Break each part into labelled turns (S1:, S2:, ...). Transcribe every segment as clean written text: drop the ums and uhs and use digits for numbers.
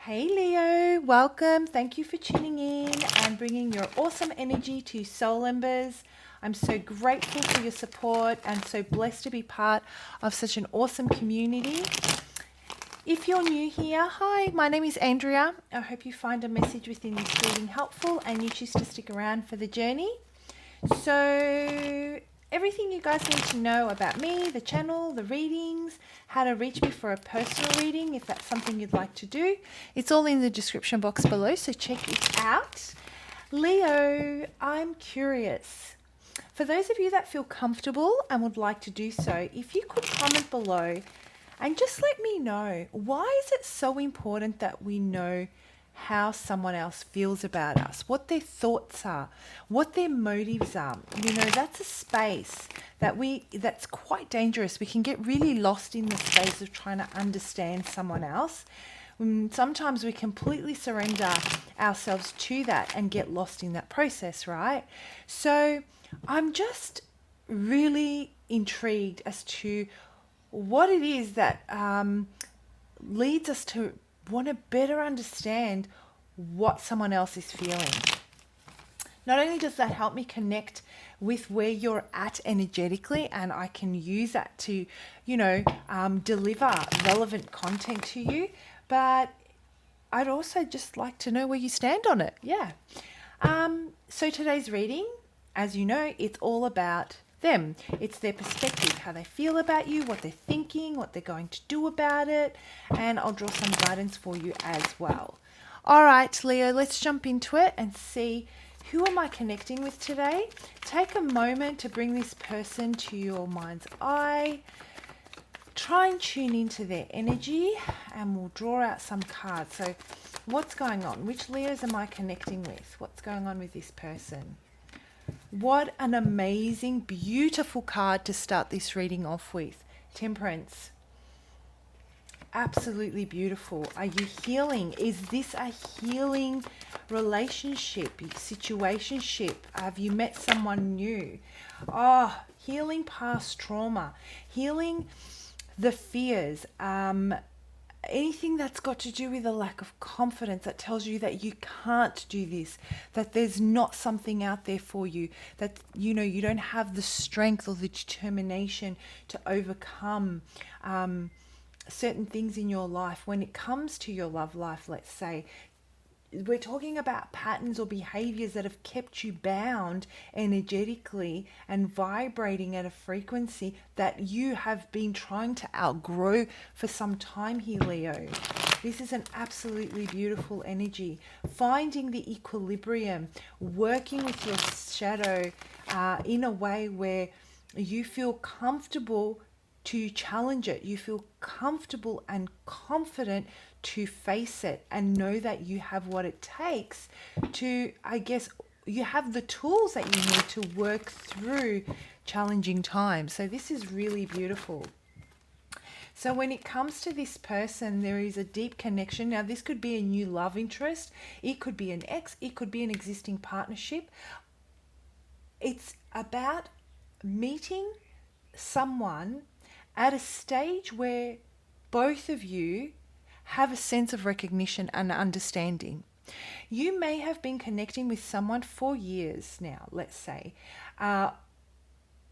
S1: Hey Leo, welcome. Thank you for tuning in and bringing your awesome energy to Soul Embers. I'm so grateful for your support and so blessed to be part of such an awesome community. If you're new here, hi, my name is Andrea. I hope you find a message within this reading helpful and you choose to stick around for the journey. So everything you guys need to know about me, the channel, the readings, how to reach me for a personal reading if that's something you'd like to do, it's all in the description box below, so check it out. Leo, I'm curious. For those of you that feel comfortable and would like to do so, if you could comment below and just let me know, why is it so important that we know how someone else feels about us, what their thoughts are, what their motives are? You know, that's a space that's quite dangerous. We can get really lost in the space of trying to understand someone else. Sometimes we completely surrender ourselves to that and get lost in that process, right? So I'm just really intrigued as to what it is that leads us to want to better understand what someone else is feeling. Not only does that help me connect with where you're at energetically, and I can use that to, deliver relevant content to you, but I'd also just like to know where you stand on it. Yeah. So today's reading, as you know, it's all about them. It's their perspective, how they feel about you, what they're thinking, what they're going to do about it, and I'll draw some guidance for you as well. All right, Leo, let's jump into it and see who am I connecting with today. Take a moment to bring this person to your mind's eye. Try and tune into their energy and we'll draw out some cards. So what's going on? Which Leos am I connecting with? What's going on with this person? What an amazing, beautiful card to start this reading off with. Temperance. Absolutely beautiful. Are you healing? Is this a healing relationship, situationship? Have you met someone new? Oh, healing past trauma. Healing the fears. Anything that's got to do with a lack of confidence that tells you that you can't do this, that there's not something out there for you, that you don't have the strength or the determination to overcome certain things in your life. When it comes to your love life, let's say, we're talking about patterns or behaviors that have kept you bound energetically and vibrating at a frequency that you have been trying to outgrow for some time here, Leo. This is an absolutely beautiful energy. Finding the equilibrium, working with your shadow in a way where you feel comfortable to challenge it. You feel comfortable and confident to face it and know that you have what it takes to, you have the tools that you need to work through challenging times. So this is really beautiful. So when it comes to this person, there is a deep connection. Now, this could be a new love interest. It could be an ex. It could be an existing partnership. It's about meeting someone at a stage where both of you have a sense of recognition and understanding. You may have been connecting with someone for years now, let's say,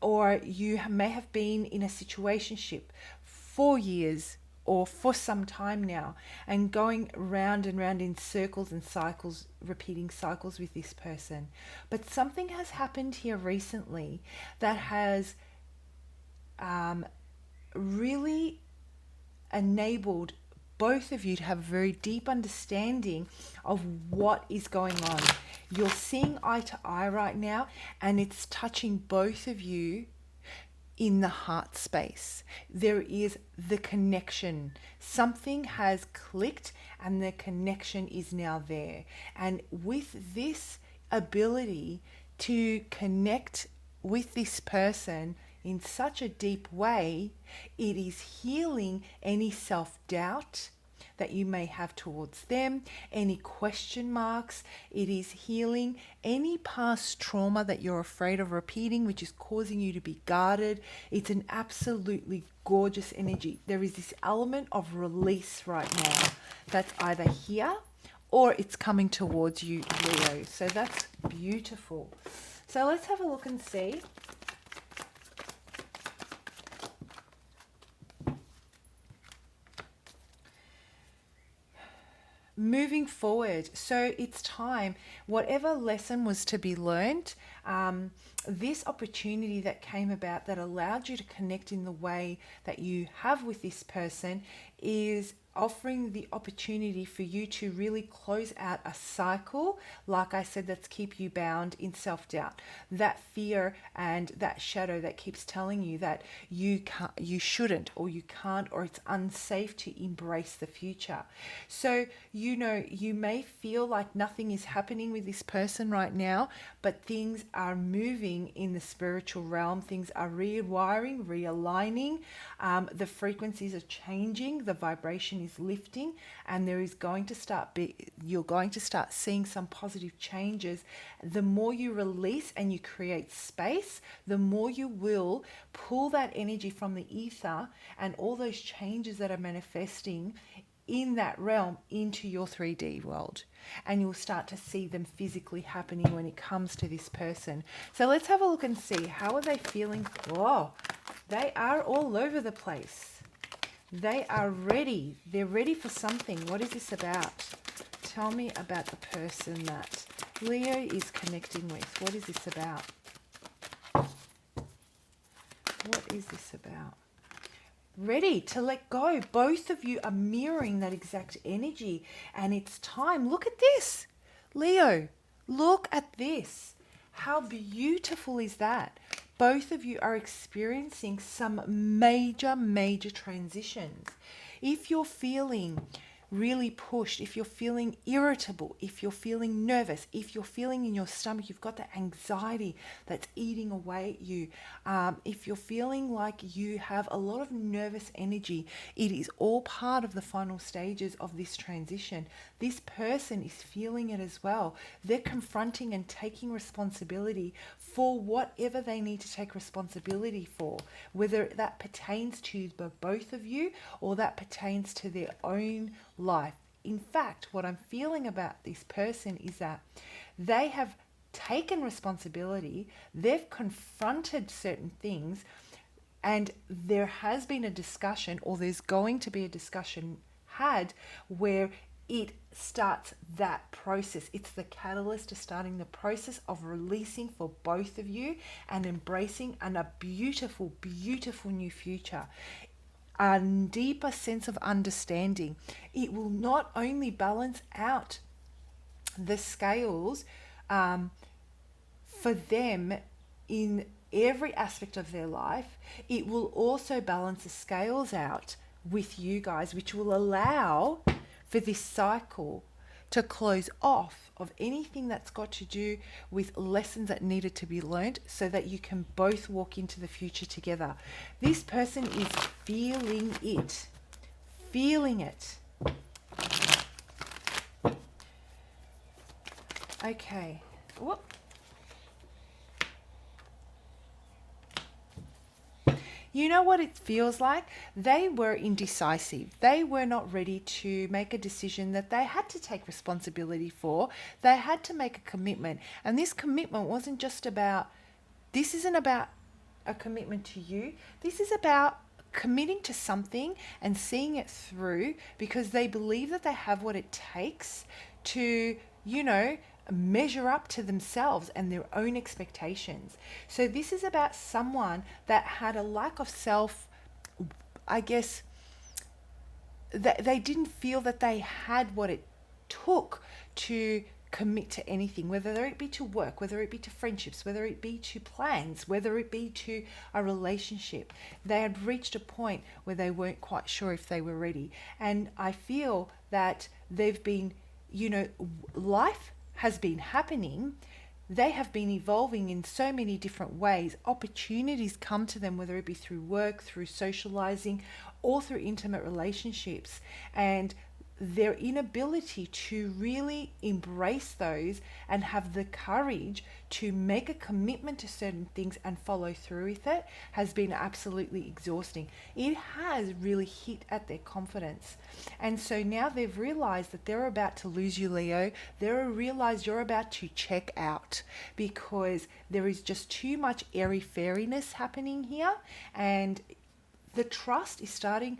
S1: or you may have been in a situationship for years or for some time now and going round and round in circles and cycles, repeating cycles with this person. But something has happened here recently that has really enabled both of you to have a very deep understanding of what is going on. You're seeing eye to eye right now, and it's touching both of you in the heart space. There is the connection. Something has clicked and the connection is now there. And with this ability to connect with this person in such a deep way, it is healing any self-doubt that you may have towards them, any question marks. It is healing any past trauma that you're afraid of repeating, which is causing you to be guarded. It's an absolutely gorgeous energy. There is this element of release right now that's either here or it's coming towards you, Leo. So that's beautiful. So let's have a look and see. Moving forward, so it's time, whatever lesson was to be learned, this opportunity that came about that allowed you to connect in the way that you have with this person is offering the opportunity for you to really close out a cycle, like I said, that's keep you bound in self-doubt, that fear and that shadow that keeps telling you that you can't, you shouldn't, or you can't, or it's unsafe to embrace the future. So you know, you may feel like nothing is happening with this person right now, but things are moving in the spiritual realm. Things are rewiring, realigning. The frequencies are changing. The vibration is lifting, and there is going to you're going to start seeing some positive changes. The more you release and you create space, the more you will pull that energy from the ether and all those changes that are manifesting in that realm into your 3D world, and you'll start to see them physically happening when it comes to this person. So let's have a look and see, how are they feeling? Oh, they are all over the place. They are ready. They're ready for something. What is this about? Tell me about the person that Leo is connecting with. What is this about? What is this about? Ready to let go. Both of you are mirroring that exact energy, and it's time. Look at this, Leo. Look at this. How beautiful is that? Both of you are experiencing some major transitions. If you're feeling really pushed, if you're feeling irritable, if you're feeling nervous, if you're feeling in your stomach, you've got that anxiety that's eating away at you, if you're feeling like you have a lot of nervous energy, it is all part of the final stages of this transition. This person is feeling it as well. They're confronting and taking responsibility for whatever they need to take responsibility for, whether that pertains to the both of you or that pertains to their own life. In fact, what I'm feeling about this person is that they have taken responsibility, they've confronted certain things, and there has been a discussion, or there's going to be a discussion had, where it starts that process. It's the catalyst to starting the process of releasing for both of you and embracing a beautiful new future. A deeper sense of understanding. It will not only balance out the scales for them in every aspect of their life, it will also balance the scales out with you guys, which will allow for this cycle to close off of anything that's got to do with lessons that needed to be learned, so that you can both walk into the future together. This person is feeling it. Feeling it. Okay. Whoop. You know what it feels like? They were indecisive. They were not ready to make a decision that they had to take responsibility for. They had to make a commitment. And this commitment wasn't just about, this isn't about a commitment to you. This is about committing to something and seeing it through, because they believe that they have what it takes to, you know, measure up to themselves and their own expectations. So this is about someone that had a lack of self, I guess, that they didn't feel that they had what it took to commit to anything, whether it be to work, whether it be to friendships, whether it be to plans, whether it be to a relationship. They had reached a point where they weren't quite sure if they were ready. And I feel that they've been, you know, life has been happening. They have been evolving in so many different ways. Opportunities come to them, whether it be through work, through socializing, or through intimate relationships. And their inability to really embrace those and have the courage to make a commitment to certain things and follow through with it has been absolutely exhausting. It has really hit at their confidence. And so now they've realized that they're about to lose you, Leo. They're realized you're about to check out because there is just too much airy fairiness happening here, and the trust is starting,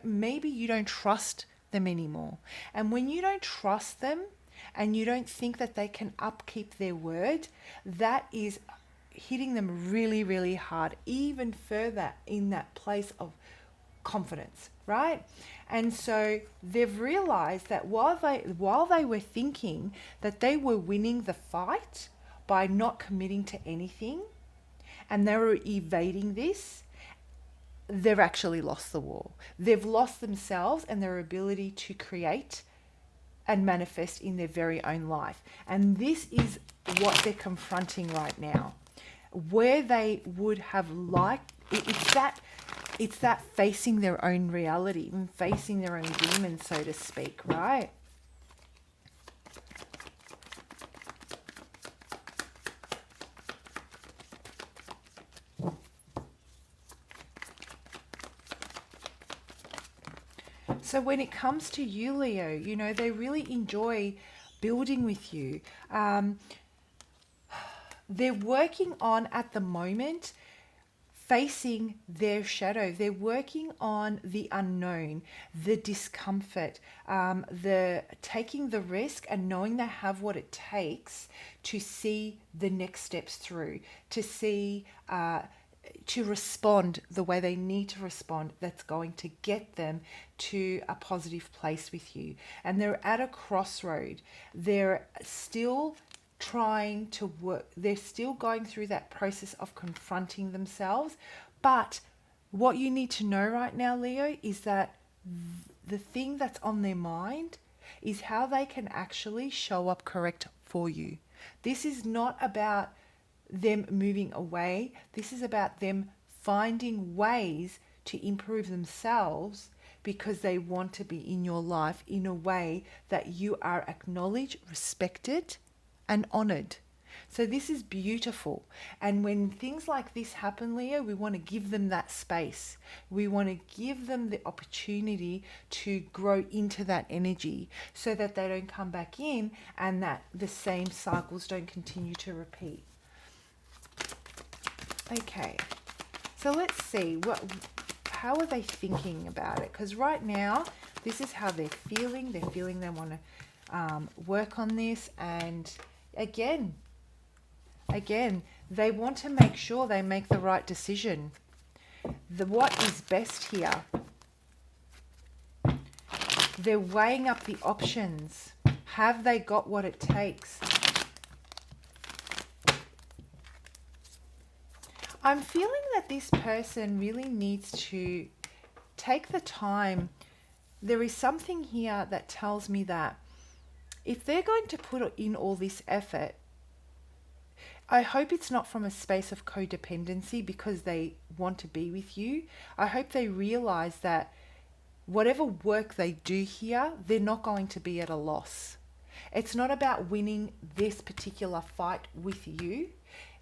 S1: maybe you don't trust them anymore. And when you don't trust them and you don't think that they can upkeep their word, that is hitting them really, really hard, even further in that place of confidence, right? And so they've realized that while they were thinking that they were winning the fight by not committing to anything, and they were evading this, they've actually lost the war. They've lost themselves and their ability to create and manifest in their very own life. And this is what they're confronting right now. Where they would have liked, it's that facing their own reality and facing their own demons, so to speak, right? So when it comes to you, Leo, they really enjoy building with you. They're working on, at the moment, facing their shadow. They're working on the unknown, the discomfort, the taking the risk and knowing they have what it takes to see the next steps through, to see, to respond the way they need to respond, that's going to get them to a positive place with you. And they're at a crossroad. They're still trying to work. They're still going through that process of confronting themselves. But what you need to know right now, Leo, is that the thing that's on their mind is how they can actually show up correct for you. This is not about them moving away. This is about them finding ways to improve themselves because they want to be in your life in a way that you are acknowledged, respected, and honored. So this is beautiful. And when things like this happen, Leo, we want to give them that space. We want to give them the opportunity to grow into that energy so that they don't come back in and that the same cycles don't continue to repeat. Okay, so let's see, how are they thinking about it? Because right now, this is how they're feeling. They're feeling they want to work on this. And again, they want to make sure they make the right decision. What is best here? They're weighing up the options. Have they got what it takes? I'm feeling that this person really needs to take the time. There is something here that tells me that if they're going to put in all this effort, I hope it's not from a space of codependency because they want to be with you. I hope they realize that whatever work they do here, they're not going to be at a loss. It's not about winning this particular fight with you.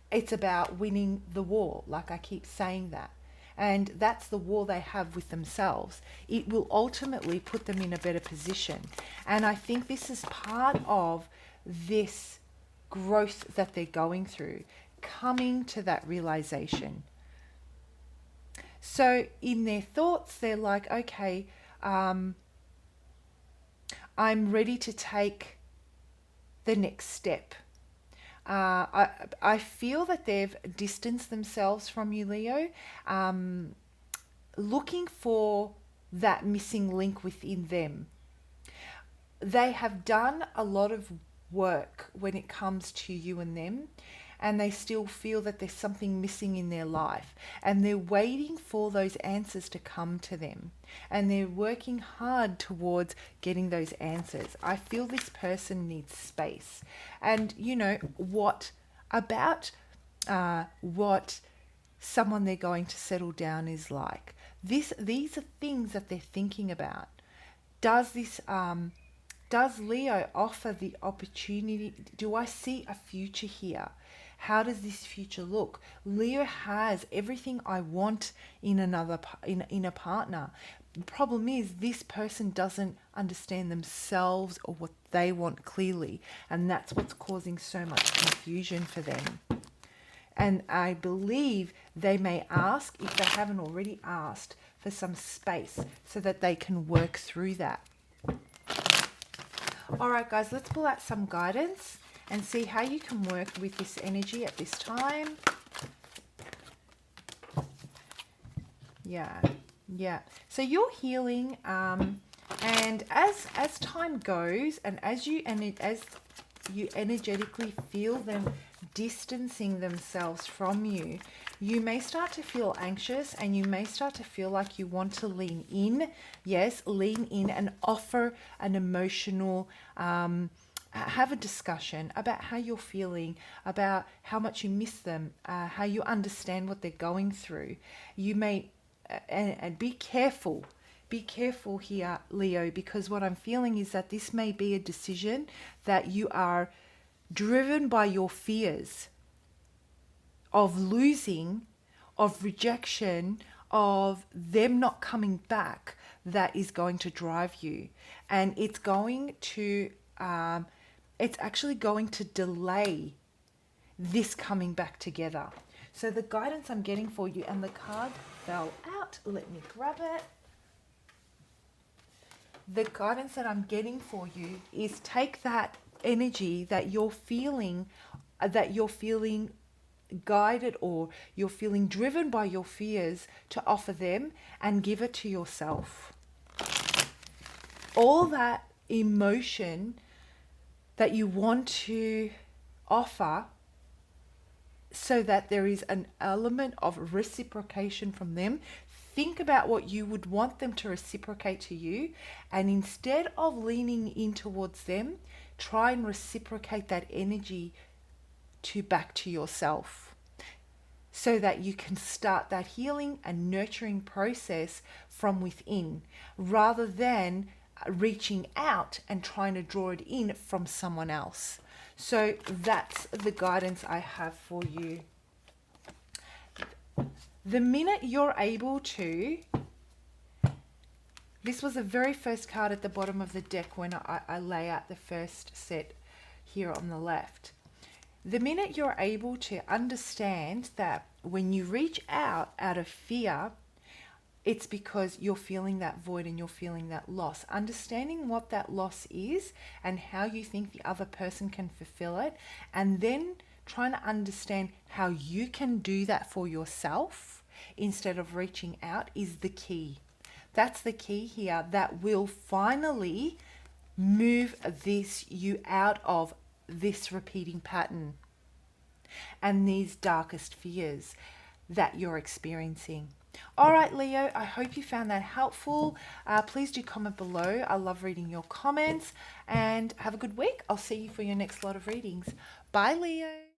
S1: It's about winning the war, like I keep saying that. And that's the war they have with themselves. It will ultimately put them in a better position. And I think this is part of this growth that they're going through, coming to that realization. So in their thoughts, they're like, okay, I'm ready to take the next step. I feel that they've distanced themselves from you, Leo, looking for that missing link within them. They have done a lot of work when it comes to you and them, and they still feel that there's something missing in their life, and they're waiting for those answers to come to them, and they're working hard towards getting those answers. I feel this person needs space. And what about what someone they're going to settle down is like. These are things that they're thinking about. Does this does Leo offer the opportunity? Do I see a future here? How does this future look? Leo has everything I want in in a partner. The problem is this person doesn't understand themselves or what they want clearly, and that's what's causing so much confusion for them. And I believe they may ask, if they haven't already asked, for some space so that they can work through that. All right, guys, let's pull out some guidance and see how you can work with this energy at this time. Yeah. So you're healing, and as time goes, and as you energetically feel them distancing themselves from you, you may start to feel anxious, and you may start to feel like you want to lean in. Yes, lean in and offer an emotional, have a discussion about how you're feeling, about how much you miss them, how you understand what they're going through. You may, and be careful. Be careful here, Leo, because what I'm feeling is that this may be a decision that you are driven by your fears of losing, of rejection, of them not coming back, that is going to drive you. And it's going to, it's actually going to delay this coming back together. So the guidance I'm getting for you, and the card fell out, let me grab it. The guidance that I'm getting for you is take that energy that you're feeling guided, or you're feeling driven by your fears, to offer them and give it to yourself. All that emotion that you want to offer, so that there is an element of reciprocation from them. Think about what you would want them to reciprocate to you, and instead of leaning in towards them, try and reciprocate that energy back to yourself, so that you can start that healing and nurturing process from within, rather than reaching out and trying to draw it in from someone else. So that's the guidance I have for you. The minute you're able to, this was the very first card at the bottom of the deck when I lay out the first set here on the left. The minute you're able to understand that when you reach out of fear, it's because you're feeling that void and you're feeling that loss. Understanding what that loss is and how you think the other person can fulfill it, and then trying to understand how you can do that for yourself instead of reaching out, is the key. That's the key here that will finally move you out of this repeating pattern and these darkest fears that you're experiencing. All right, Leo, I hope you found that helpful. Please do comment below. I love reading your comments, and have a good week. I'll see you for your next lot of readings. Bye, Leo.